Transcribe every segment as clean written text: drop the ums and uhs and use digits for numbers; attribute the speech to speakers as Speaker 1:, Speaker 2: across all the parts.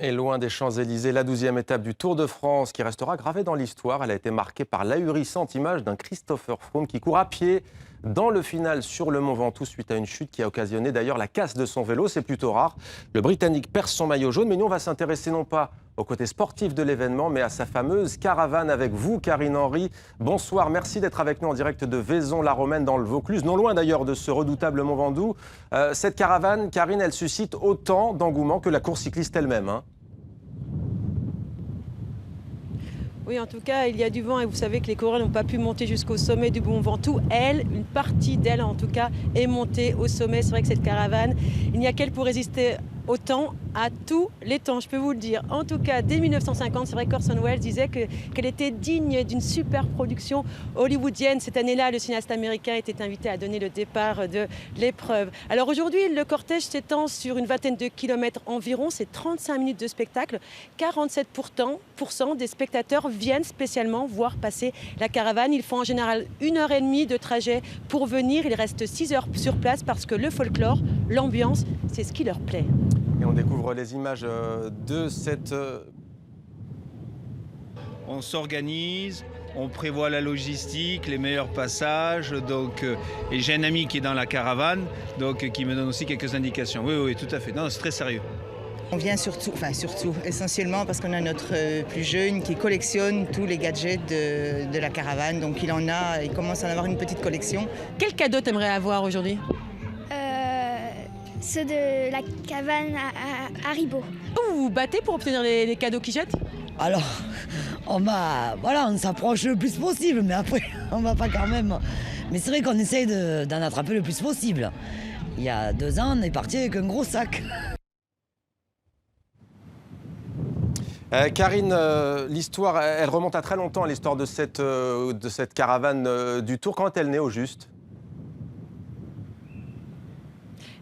Speaker 1: Et loin des Champs-Élysées, la 12e étape du Tour de France qui restera gravée dans l'histoire. Elle a été marquée par l'ahurissante image d'un Christopher Froome qui court à pied dans le final sur le Mont Ventoux suite à une chute qui a occasionné d'ailleurs la casse de son vélo. C'est plutôt rare. Le Britannique perd son maillot jaune, mais nous on va s'intéresser non pas au côté sportif de l'événement, mais à sa fameuse caravane avec vous, Karine Henry. Bonsoir, merci d'être avec nous en direct de Vaison-la-Romaine dans le Vaucluse, non loin d'ailleurs de ce redoutable Mont Ventoux. Cette caravane, Karine, elle suscite autant d'engouement que la course cycliste elle-même, hein.
Speaker 2: Oui, en tout cas, il y a du vent et vous savez que les coureurs n'ont pas pu monter jusqu'au sommet du Mont Ventoux. Elle, une partie d'elle en tout cas, est montée au sommet. C'est vrai que cette caravane, il n'y a qu'elle pour résister au temps, à tous les temps, je peux vous le dire. En tout cas, dès 1950, c'est vrai qu'Orson Welles disait qu'elle était digne d'une super production hollywoodienne. Cette année-là, le cinéaste américain était invité à donner le départ de l'épreuve. Alors aujourd'hui, le cortège s'étend sur une vingtaine de kilomètres environ. C'est 35 minutes de spectacle. 47% des spectateurs viennent spécialement voir passer la caravane. Ils font en général 1h30 de trajet pour venir. Ils restent 6 heures sur place parce que le folklore, l'ambiance, c'est ce qui leur plaît.
Speaker 1: Et on découvre les images de cette...
Speaker 3: On s'organise, on prévoit la logistique, les meilleurs passages. Et j'ai un ami qui est dans la caravane, qui me donne aussi quelques indications. Oui, tout à fait. Non, c'est très sérieux.
Speaker 4: On vient surtout, essentiellement parce qu'on a notre plus jeune qui collectionne tous les gadgets de la caravane. Donc il commence à en avoir une petite collection.
Speaker 2: Quel cadeau t'aimerais avoir aujourd'hui ?
Speaker 5: Ceux de la cabane à Haribo.
Speaker 2: Vous vous battez pour obtenir les cadeaux qu'ils jettent ?
Speaker 6: Alors, on s'approche le plus possible, mais après, on va pas quand même. Mais c'est vrai qu'on essaye d'en attraper le plus possible. Il y a 2 ans, on est parti avec un gros sac.
Speaker 1: Karine, l'histoire, elle remonte à très longtemps, l'histoire de cette caravane du Tour. Quand est-elle née au juste ?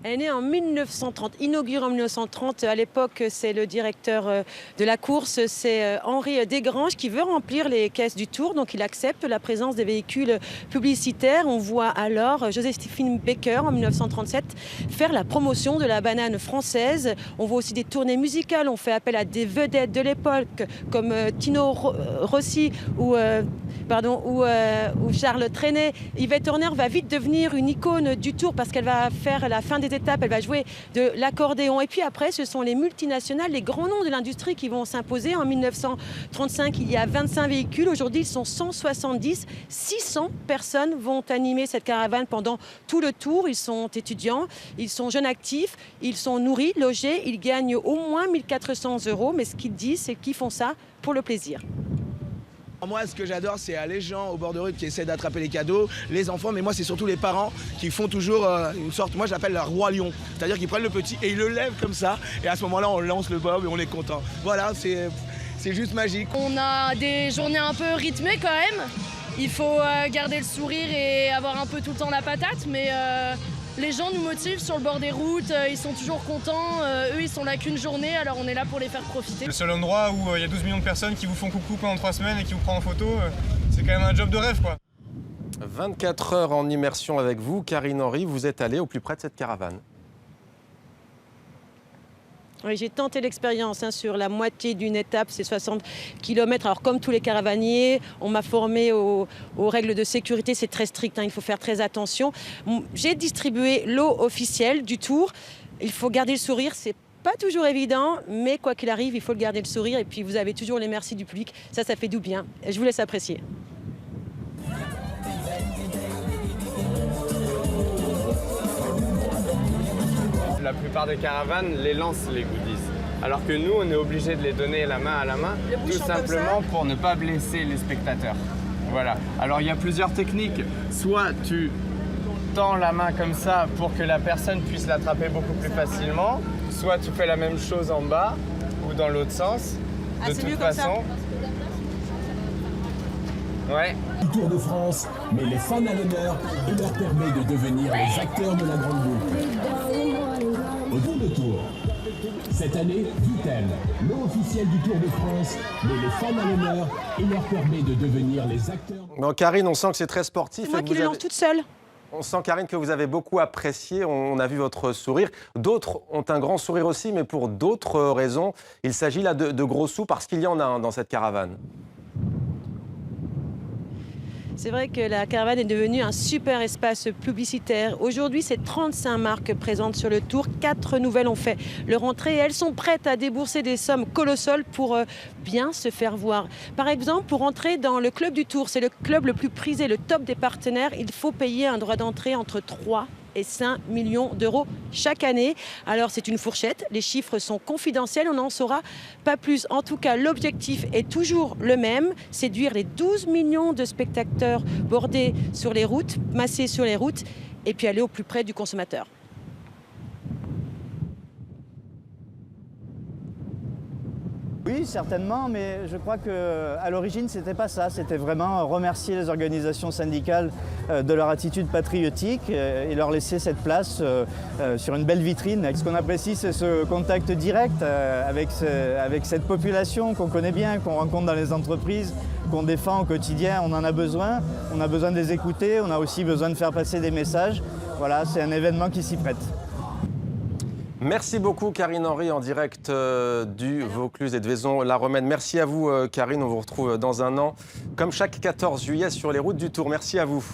Speaker 2: Elle est née en 1930, inaugurée en 1930. À l'époque, c'est le directeur de la course, c'est Henri Desgranges qui veut remplir les caisses du Tour. Donc il accepte la présence des véhicules publicitaires. On voit alors Joséphine Baker en 1937 faire la promotion de la banane française. On voit aussi des tournées musicales. On fait appel à des vedettes de l'époque comme Tino Rossi ou Charles Trenet. Yvette Horner va vite devenir une icône du Tour parce qu'elle va faire la fin des étapes, elle va jouer de l'accordéon. Et puis après, ce sont les multinationales, les grands noms de l'industrie qui vont s'imposer. En 1935, il y a 25 véhicules. Aujourd'hui, ils sont 170. 600 personnes vont animer cette caravane pendant tout le Tour. Ils sont étudiants, ils sont jeunes actifs, ils sont nourris, logés, ils gagnent au moins 1 400 €. Mais ce qu'ils disent, c'est qu'ils font ça pour le plaisir.
Speaker 7: Moi, ce que j'adore, c'est les gens au bord de rue qui essaient d'attraper les cadeaux, les enfants, mais moi, c'est surtout les parents qui font toujours une sorte, moi, j'appelle la roi lion. C'est-à-dire qu'ils prennent le petit et ils le lèvent comme ça, et à ce moment-là, on lance le bob et on est content. Voilà, c'est juste magique.
Speaker 8: On a des journées un peu rythmées quand même. Il faut garder le sourire et avoir un peu tout le temps la patate, mais les gens nous motivent sur le bord des routes, ils sont toujours contents, eux ils sont là qu'une journée, alors on est là pour les faire profiter.
Speaker 9: Le seul endroit où il y a 12 millions de personnes qui vous font coucou pendant 3 semaines et qui vous prennent en photo, c'est quand même un job de rêve, quoi.
Speaker 1: 24 heures en immersion avec vous, Karine Henry, vous êtes allée au plus près de cette caravane.
Speaker 2: Oui, j'ai tenté l'expérience sur la moitié d'une étape, c'est 60 km. Alors comme tous les caravaniers, on m'a formé aux règles de sécurité, c'est très strict, il faut faire très attention. J'ai distribué l'eau officielle du Tour. Il faut garder le sourire, c'est pas toujours évident, mais quoi qu'il arrive, il faut garder le sourire. Et puis vous avez toujours les merci du public, ça fait du bien. Je vous laisse apprécier.
Speaker 10: La plupart des caravanes les lancent les goodies, alors que nous on est obligé de les donner la main à la main, tout simplement pour ne pas blesser les spectateurs. Voilà. Alors il y a plusieurs techniques. Soit tu tends la main comme ça pour que la personne puisse l'attraper beaucoup plus facilement, soit tu fais la même chose en bas ou dans l'autre sens. De toute façon. Ouais.
Speaker 11: Tour de France, mais les fans à l'honneur et leur permet de devenir les acteurs de la grande boucle. Au Tour de Tour, cette année, Vitel, l'eau officielle du Tour de France, mais les fans à l'honneur et leur permet de devenir les acteurs.
Speaker 1: Bon, Karine, on sent que c'est très sportif.
Speaker 2: C'est moi qui le lance toute seule.
Speaker 1: On sent, Karine, que vous avez beaucoup apprécié. On a vu votre sourire. D'autres ont un grand sourire aussi, mais pour d'autres raisons. Il s'agit là de gros sous parce qu'il y en a un dans cette caravane.
Speaker 2: C'est vrai que la caravane est devenue un super espace publicitaire. Aujourd'hui, c'est 35 marques présentes sur le tour. 4 nouvelles ont fait leur entrée et elles sont prêtes à débourser des sommes colossales pour bien se faire voir. Par exemple, pour entrer dans le club du Tour, c'est le club le plus prisé, le top des partenaires, il faut payer un droit d'entrée entre 3 et 5 millions d'euros chaque année. Alors c'est une fourchette, les chiffres sont confidentiels, on n'en saura pas plus. En tout cas, l'objectif est toujours le même, séduire les 12 millions de spectateurs bordés sur les routes, massés sur les routes, et puis aller au plus près du consommateur.
Speaker 12: Oui, certainement, mais je crois qu'à l'origine, ce n'était pas ça. C'était vraiment remercier les organisations syndicales de leur attitude patriotique et leur laisser cette place sur une belle vitrine. Ce qu'on apprécie, c'est ce contact direct avec cette population qu'on connaît bien, qu'on rencontre dans les entreprises, qu'on défend au quotidien. On en a besoin. On a besoin de les écouter. On a aussi besoin de faire passer des messages. Voilà, c'est un événement qui s'y prête.
Speaker 1: Merci beaucoup, Karine Henry, en direct du Vaucluse et de Vaison-la-Romaine. Merci à vous, Karine. On vous retrouve dans un an, comme chaque 14 juillet, sur les routes du Tour. Merci à vous.